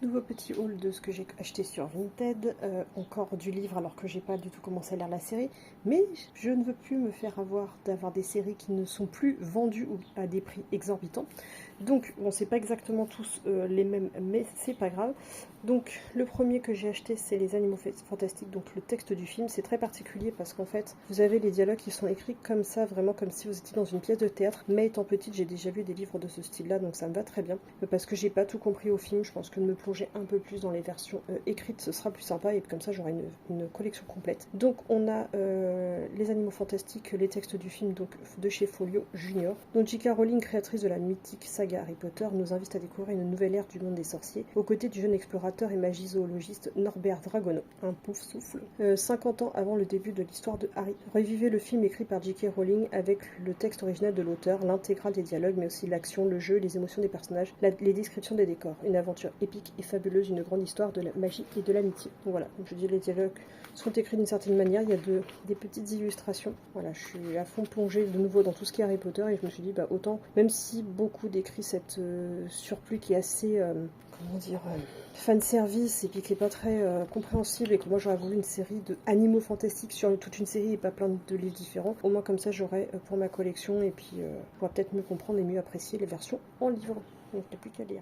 Nouveau petit haul de ce que j'ai acheté sur Vinted, encore du livre alors que j'ai pas du tout commencé à lire la série, mais je ne veux plus me faire avoir d'avoir des séries qui ne sont plus vendues ou à des prix exorbitants. Donc bon, c'est pas exactement tous les mêmes, mais c'est pas grave. Donc le premier que j'ai acheté, c'est Les Animaux Fantastiques, donc le texte du film. C'est très particulier parce qu'en fait vous avez les dialogues qui sont écrits comme ça, vraiment comme si vous étiez dans une pièce de théâtre. Mais étant petite, j'ai déjà lu des livres de ce style là, donc ça me va très bien. Parce que j'ai pas tout compris au film, je pense que de me plonger un peu plus dans les versions écrites, ce sera plus sympa, et comme ça j'aurai une collection complète. Donc on a Les Animaux Fantastiques, les textes du film, donc de chez Folio Junior. Donc J.K. Rowling, créatrice de la mythique saga Harry Potter, nous invite à découvrir une nouvelle ère du monde des sorciers, aux côtés du jeune explorateur et magizoologiste Norbert Dragono, un pouf souffle. 50 ans avant le début de l'histoire de Harry. Revivez le film écrit par J.K. Rowling avec le texte original de l'auteur, l'intégrale des dialogues, mais aussi l'action, le jeu, les émotions des personnages, les descriptions des décors. Une aventure épique et fabuleuse, une grande histoire de la magie et de l'amitié. Donc voilà, donc je dis les dialogues sont écrits d'une certaine manière, il y a des petites illustrations. Voilà, je suis à fond plongée de nouveau dans tout ce qui est Harry Potter et je me suis dit, bah autant, même si beaucoup décrit cette surplus qui est assez, comment dire, fan service et puis qui est pas très compréhensible, et que moi j'aurais voulu une série de animaux fantastiques sur toute une série et pas plein de livres différents. Au moins comme ça j'aurais pour ma collection, et puis je pourrais peut-être mieux comprendre et mieux apprécier les versions en livre. Donc il n'y a plus qu'à lire.